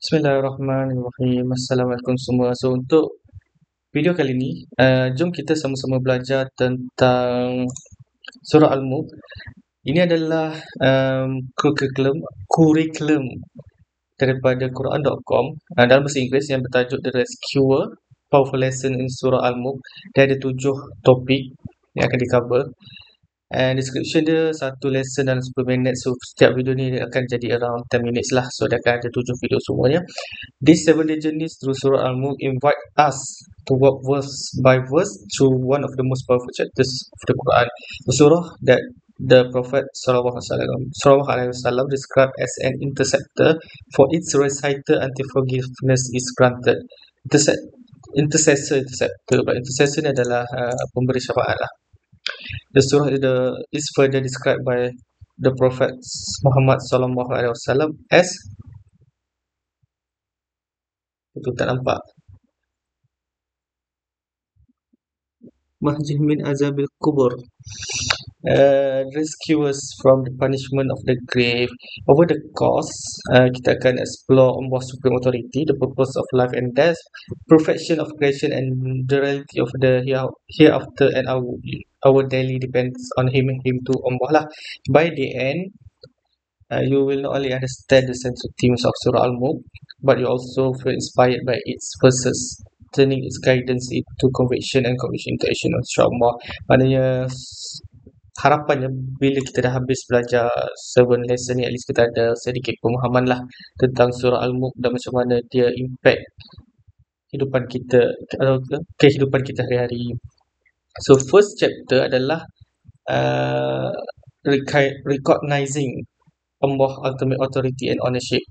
Bismillahirrahmanirrahim. Assalamualaikum semua. So untuk video kali ni, jom kita sama-sama belajar tentang Surah Al-Mulk. Ini adalah kurikulum daripada Quran.com dalam bahasa Inggeris yang bertajuk The Rescuer Powerful Lesson in Surah Al-Mulk. Dia ada 7 topik yang akan di-cover. And description dia satu lesson dalam 10 minit. So setiap video ni dia akan jadi around 10 minutes lah. So dia akan ada 7 video semuanya. These 7-day journeys through Surah Al-Mulk invite us to walk verse by verse through one of the most powerful chapters of the Quran. The surah that the Prophet Sallallahu Alaihi Wasallam described as an interceptor for its reciter until forgiveness is granted. Intercessor, but intercessor ni adalah pemberi syafaat lah. The surah is further described by the Prophet Muhammad Sallallahu Alaihi Wasallam as itu tak nampak Mahjih min azabil kubur, rescuers from the punishment of the grave. Over the course, kita akan explore Allah Supreme Authority, the purpose of life and death, perfection of creation, and the reality of the hereafter, and our daily depends on Him to Allah lah. By the end, you will not only understand the central themes of Surah Al-Mulk, but you also feel inspired by its verses, turning its guidance into conviction and conviction into action, insyaAllah. Maknanya harapannya bila kita dah habis belajar 7 lesson ni, at least kita ada sedikit pemahaman lah tentang Surah Al-Mulk dan macam mana dia impact kehidupan kita atau kehidupan kita hari-hari. So first chapter adalah recognizing Allah ultimate authority and ownership.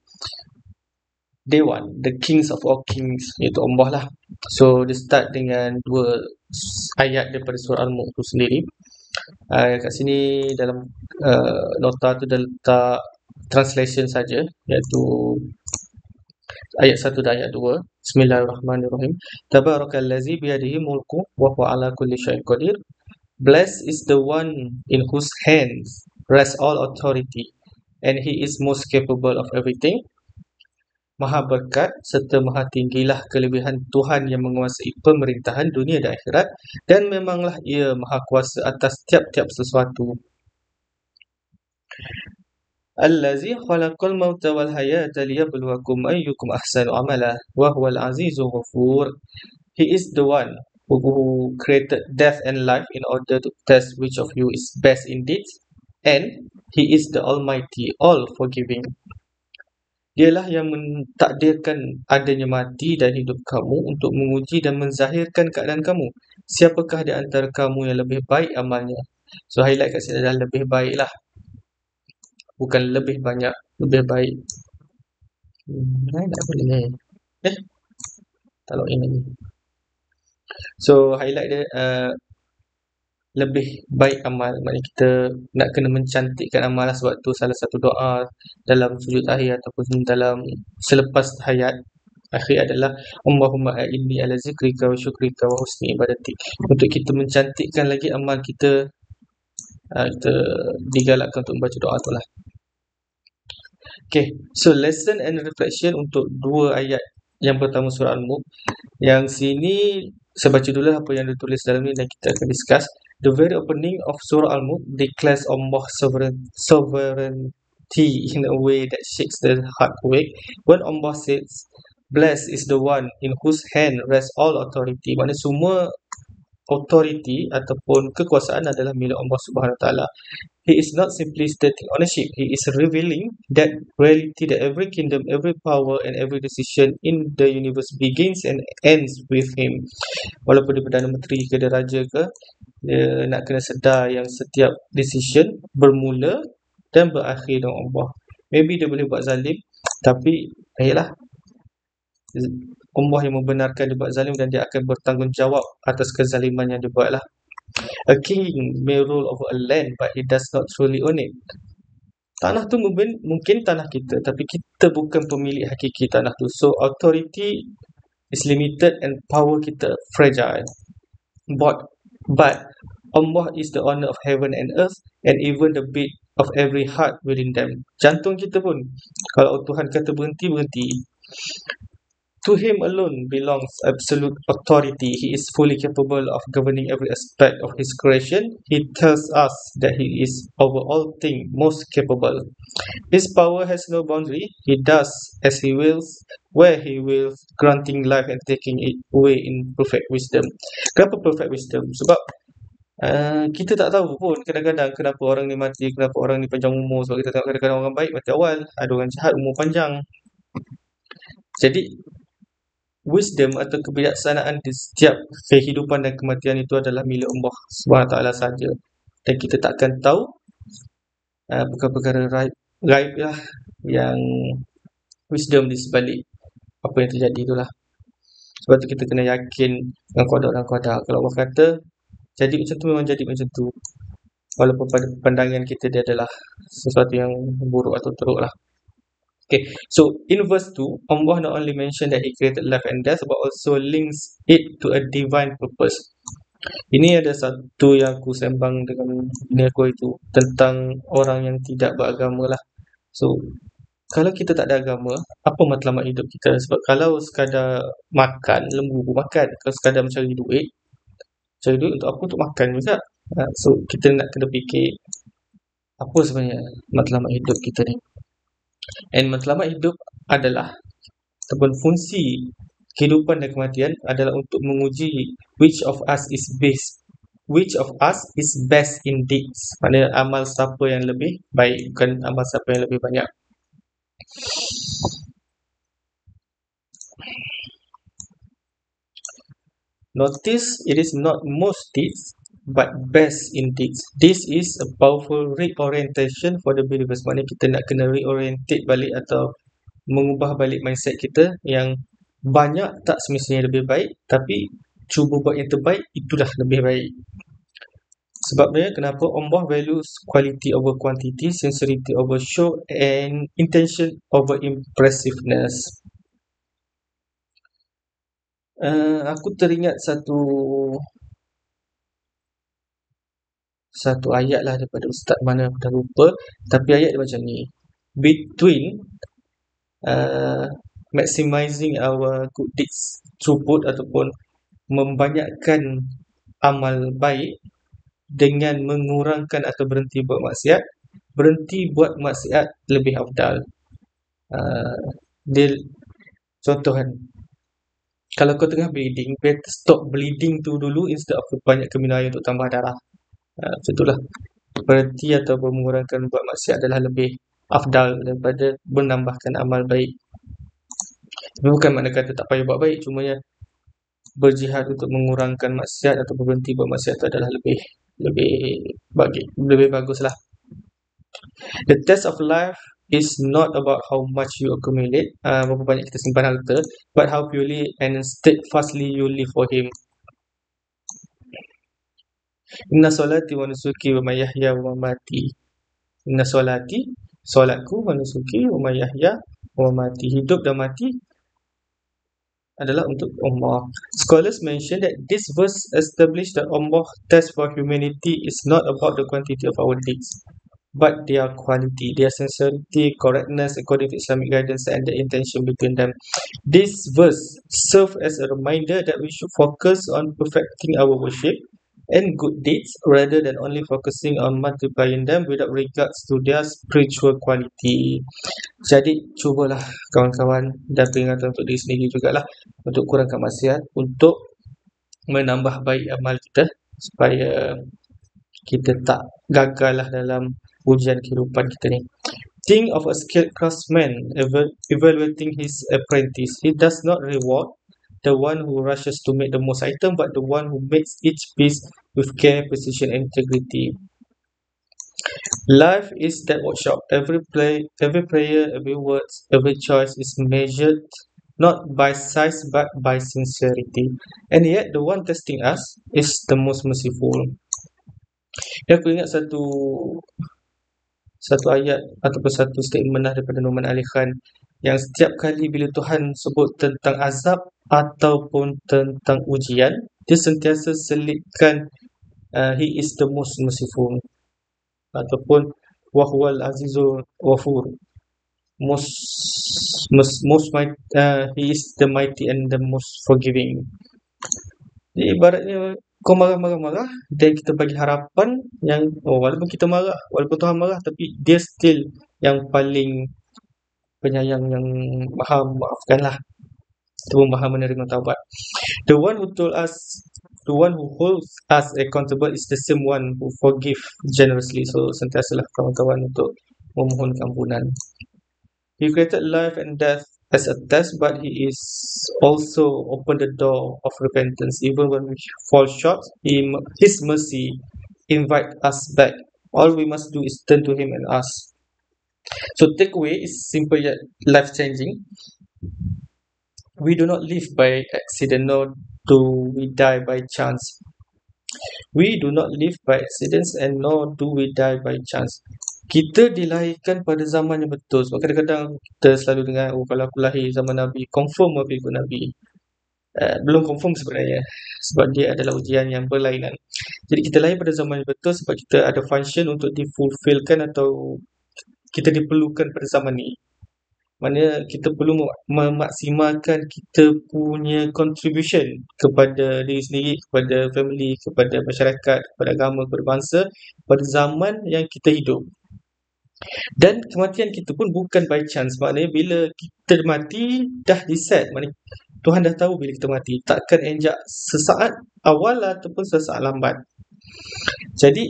Day 1, the kings of all kings, iaitu Allah lah. So dia start dengan 2 ayat daripada surah Al-Mulk tu sendiri. Kat sini dalam nota tu dah letak translation saja, iaitu ayat 1 dan ayat 2. Bismillahirrahmanirrahim. Tabarakallazi biyadihi mulku wa huwa ala kulli syai'in qadir. Blessed is the one in whose hands rests all authority, and he is most capable of everything. Maha berkat serta maha tinggilah kelebihan Tuhan yang menguasai pemerintahan dunia dan akhirat, dan memanglah ia maha kuasa atas tiap-tiap sesuatu. Allazi khalaqal mauta wal hayata liyabluwakum ayyukum ahsanu amala wa huwal azizul ghafur. He is the one who created death and life in order to test which of you is best in deeds, and he is the Almighty, all forgiving. Dialah yang mentakdirkan adanya mati dan hidup kamu untuk menguji dan menzahirkan keadaan kamu. Siapakah di antara kamu yang lebih baik amalnya? So highlight kat sini adalah lebih baik lah, bukan lebih banyak, lebih baik. Tak boleh ni. Tak login lagi. So highlight dia lebih baik amal, maknanya kita nak kena mencantikkan amal lah. Sebab tu salah satu doa dalam sujud tahiyat ataupun dalam selepas tahiyat akhir adalah Allahumma a'inni ala zikrika wa syukrika wa husni ibadatik. Untuk kita mencantikkan lagi amal kita, kita digalakkan untuk membaca doa tu lah. Okay, so lesson and reflection untuk 2 ayat yang pertama surah Al-Mulk. Yang sini saya baca dulu apa yang ditulis dalam ni dan kita akan discuss. The very opening of Surah Al-Mulk declares Allah's sovereignty in a way that shakes the heart awake. When Allah says, "Blessed is the one in whose hand rests all authority," maknanya semua authority ataupun kekuasaan adalah milik Allah Subhanahu Wa Taala. He is not simply stating ownership. He is revealing that reality that every kingdom, every power, and every decision in the universe begins and ends with Him. Walaupun dia Perdana Menteri ke, dia Raja ke, dia nak kena sedar yang setiap decision bermula dan berakhir dengan Allah. Maybe dia boleh buat zalim, tapi ayolah, Allah yang membenarkan dia buat zalim dan dia akan bertanggungjawab atas kezaliman yang dia buat lah. A king may rule over a land, but he does not truly own it. Tanah tu mungkin tanah kita, tapi kita bukan pemilik hakiki tanah tu. So authority is limited and power kita fragile. But Allah is the owner of heaven and earth, and even the beat of every heart within them. Jantung kita pun, kalau Tuhan kata berhenti, berhenti. To him alone belongs absolute authority. He is fully capable of governing every aspect of his creation. He tells us that he is over all things most capable. His power has no boundary. He does as he wills, where he wills, granting life and taking it away in perfect wisdom. Kenapa perfect wisdom? Sebab kita tak tahu pun kadang-kadang kenapa orang ni mati, kenapa orang ni panjang umur. Sebab kita tengok kadang-kadang orang baik mati awal, ada orang jahat umur panjang. Jadi wisdom atau kebijaksanaan di setiap kehidupan dan kematian itu adalah milik Allah SWT saja. Dan kita takkan tahu perkara-perkara gaib lah yang wisdom di sebalik apa yang terjadi itulah. Sebab tu kita kena yakin dengan qada dan qadar. Kalau Allah kata jadi macam tu, memang jadi macam tu. Walaupun pada pandangan kita dia adalah sesuatu yang buruk atau teruk lah. Okay, so in verse 2, Allah not only mentioned that He created life and death, but also links it to a divine purpose. Ini ada satu yang aku sembang dengan bini aku itu, tentang orang yang tidak beragama lah. So, kalau kita tak ada agama, apa matlamat hidup kita? Sebab kalau sekadar makan, lembu pun makan. Kalau sekadar mencari duit untuk apa? Untuk makan juga. So, kita nak kena fikir apa sebenarnya matlamat hidup kita ni. And matlamat hidup adalah ataupun fungsi kehidupan dan kematian adalah untuk menguji which of us is best in deeds. Maknanya amal siapa yang lebih baik, bukan amal siapa yang lebih banyak. Notice it is not most deeds but best in deeds. This is a powerful reorientation for the believers. Maknanya kita nak kena reorientate balik atau mengubah balik mindset kita yang banyak tak semestinya lebih baik, tapi cuba buat yang terbaik itulah lebih baik. Sebabnya kenapa Allah values quality over quantity, sincerity over show, and intention over impressiveness. Aku teringat satu ayat lah daripada ustaz mana aku dah lupa, tapi ayat dia macam ni: between maximizing our good deeds throughput ataupun membanyakkan amal baik dengan mengurangkan atau berhenti buat maksiat, berhenti buat maksiat lebih afdal. Dia contoh kan, kalau kau tengah bleeding, better stop bleeding tu dulu instead of banyak minum air untuk tambah darah. Macam itulah. Berhenti atau mengurangkan buat maksiat adalah lebih afdal daripada menambahkan amal baik. Tapi bukan makna kata tak payah buat baik, cumanya berjihad untuk mengurangkan maksiat atau berhenti buat maksiat itu adalah lebih baguslah. The test of life is not about how much you accumulate, berapa banyak kita simpan harta, but how purely and steadfastly you live for Him. Inna solati wa nusuki wa mahyaya wa mamati. Inna solati, solatku, wa nusuki wa mahyaya wa mamati. Hidup dan mati adalah untuk Allah. Scholars mention that this verse established that Allah's test for humanity is not about the quantity of our deeds, but their quality, their sincerity, correctness according to Islamic guidance, and the intention between them. This verse serves as a reminder that we should focus on perfecting our worship and good deeds rather than only focusing on multiplying them without regards to their spiritual quality. Jadi cubalah kawan-kawan, dan peringatan untuk diri sendiri jugalah, untuk kurangkan maksiat, untuk menambah baik amal kita supaya kita tak gagal lah dalam ujian kehidupan kita ni. Think of a skilled craftsman evaluating his apprentice. He does not reward the one who rushes to make the most item, but the one who makes each piece with care, precision, and integrity. Life is that workshop. Every prayer, every word, every choice is measured not by size but by sincerity. And yet the one testing us is the most merciful. Aku ingat satu ayat ataupun satu statement lah daripada Numan Ali Khan, yang setiap kali bila Tuhan sebut tentang azab ataupun tentang ujian, dia sentiasa selitkan He is the most merciful ataupun Wahuwal Azizul Ghafur. He is the mighty and the most forgiving. Jadi ibaratnya kau marah-marah-marah dan kita bagi harapan yang walaupun kita marah, walaupun Tuhan marah, tapi dia still yang paling penyayang, yang maha memaafkan lah. Dia pun maha menerima taubat. The one who told us, the one who holds us accountable is the same one who forgive generously. So sentiasalah kawan-kawan untuk memohon ampunan. He created life and death as a test, but He is also opened the door of repentance. Even when we fall short, His mercy invite us back. All we must do is turn to Him and ask. So takeaway is simple yet life-changing. We do not live by accident, nor do we die by chance. We do not live by accidents and nor do we die by chance. Kita dilahirkan pada zaman yang betul. Sebab kadang-kadang kita selalu dengar, kalau aku lahir zaman Nabi, confirm aku ikut Nabi. Belum confirm sebenarnya. Sebab dia adalah ujian yang berlainan. Jadi kita lahir pada zaman yang betul sebab kita ada function untuk difulfillkan atau kita diperlukan pada zaman ni. Mana kita perlu memaksimalkan kita punya contribution kepada diri sendiri, kepada family, kepada masyarakat, kepada agama, kepada bangsa pada zaman yang kita hidup. Dan kematian kita pun bukan by chance. Maknanya bila kita mati dah decide. Maknanya Tuhan dah tahu bila kita mati. Takkan enjak sesaat awal ataupun sesaat lambat. Jadi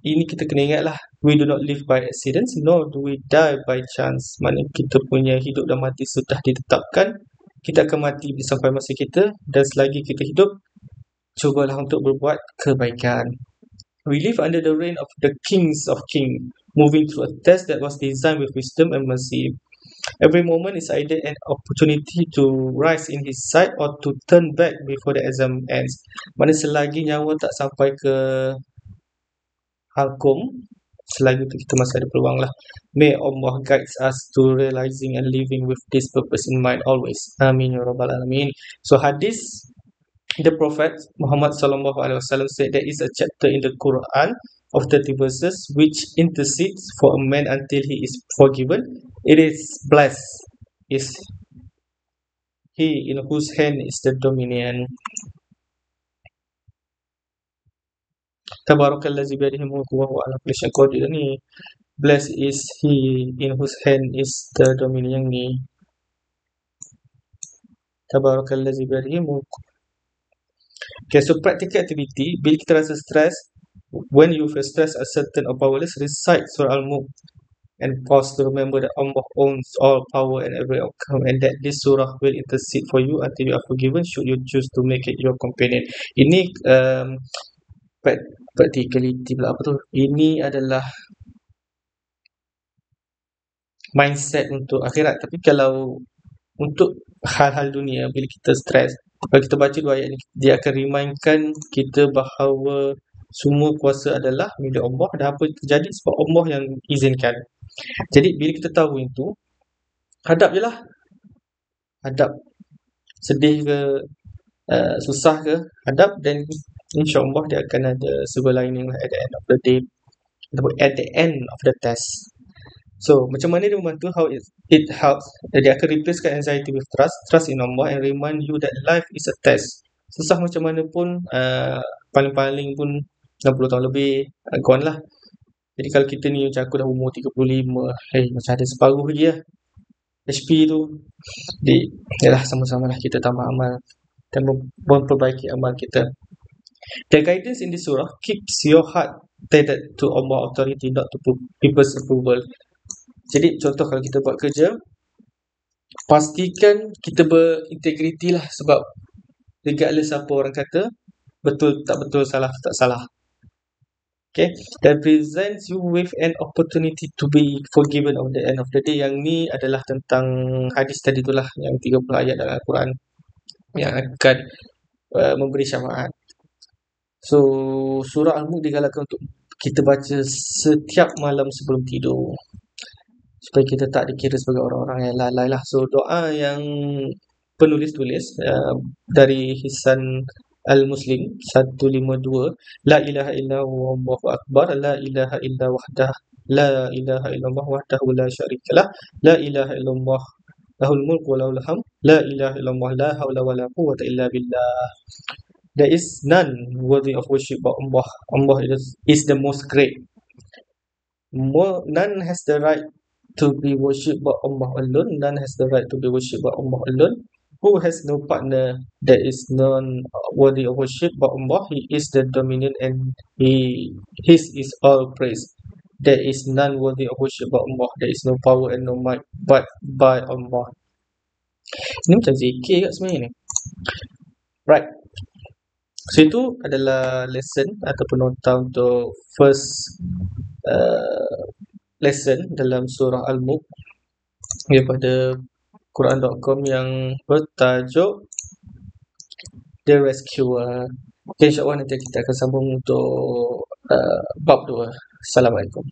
ini kita kena ingatlah, we do not live by accidents, nor do we die by chance. Maknanya kita punya hidup dan mati sudah ditetapkan. Kita akan mati sampai masa kita, dan selagi kita hidup, cubalah untuk berbuat kebaikan. We live under the reign of the kings of kings, moving through a test that was designed with wisdom and mercy. Every moment is either an opportunity to rise in His sight or to turn back before the exam ends. Maknanya selagi nyawa tak sampai ke Halkum, selagi itu kita masih ada peluang lah. May Allah guides us to realizing and living with this purpose in mind always. Amin ya rabbal alamin. So hadis, the Prophet Muhammad sallallahu alaihi wasallam said there is a chapter in the Quran of 30 verses which intercedes for a man until he is forgiven. It is blessed is he in whose hand is the dominion. Tabarakalladzi biyadihi mulku wa huwa ala kulli syai'in qadir ni. Blessed is he in whose hand is the dominion ni. Tabarakalladzi biyadihi mulku. Okay, so practical activity, bila kita rasa stress, when you feel stressed, uncertain or powerless, recite Surah Al-Mulk and pause to remember that Allah owns all power and every outcome, and that this surah will intercede for you until you are forgiven should you choose to make it your companion. Ini practicality pula apa tu? Ini adalah mindset untuk akhirat. Tapi kalau untuk hal-hal dunia, bila kita stres, kalau kita baca dua ayat ni, dia akan remindkan kita bahawa semua kuasa adalah milik Allah dan apa yang terjadi sebab Allah yang izinkan. Jadi bila kita tahu itu, hadap je lah. Hadap. Sedih ke, susah ke, hadap, dan insyaAllah dia akan ada silver lining at the end of the day, at the end of the test. So, macam mana dia membantu? How it helps. Dia akan replacekan anxiety with trust in Allah, and remind you that life is a test. Susah macam mana pun, paling-paling pun 60 tahun lebih, gone lah. Jadi kalau kita ni macam aku dah umur 35, macam ada separuh lagi lah HP tu. Jadi, yalah, sama-sama lah kita tambah amal dan memperbaiki amal kita. The guidance in this surah keeps your heart tethered to Allah authority, not to people's approval. Jadi contoh kalau kita buat kerja, pastikan kita berintegriti lah, sebab regardless apa orang kata, betul tak betul, salah tak salah. Okay, that presents you with an opportunity to be forgiven on the end of the day. Yang ni adalah tentang hadis tadi itulah, yang 30 ayat dalam Al-Quran yang akan memberi syafaat. So, surah Al-Mulk digalakkan untuk kita baca setiap malam sebelum tidur, supaya kita tak dikira sebagai orang-orang yang lalai lah. So, doa yang penulis tulis dari Hisan Al-Muslim 152, La ilaha illa Allahu akbar, La ilaha illa wahdah, La ilaha illallah wahdahu la syarikalah. La ilaha illallah lahul mulku wa lahul hamd. La ilaha illallah la haula wa la quwwata illa billah. There is none worthy of worship but Allah. Allah is the most great. None has the right to be worshipped but Allah alone. None has the right to be worshipped but Allah alone. Who has no partner? There is none worthy of worship but Allah. He is the dominant and His is all praise. There is none worthy of worship but Allah. There is no power and no might but by Allah. Ini macam zikir kat sebenarnya ni. Right. So itu adalah lesson ataupun nota untuk first lesson dalam surah Al-Mulk daripada Quran.com yang bertajuk The Rescuer. Okay, insyaAllah nanti kita akan sambung untuk bab 2. Assalamualaikum.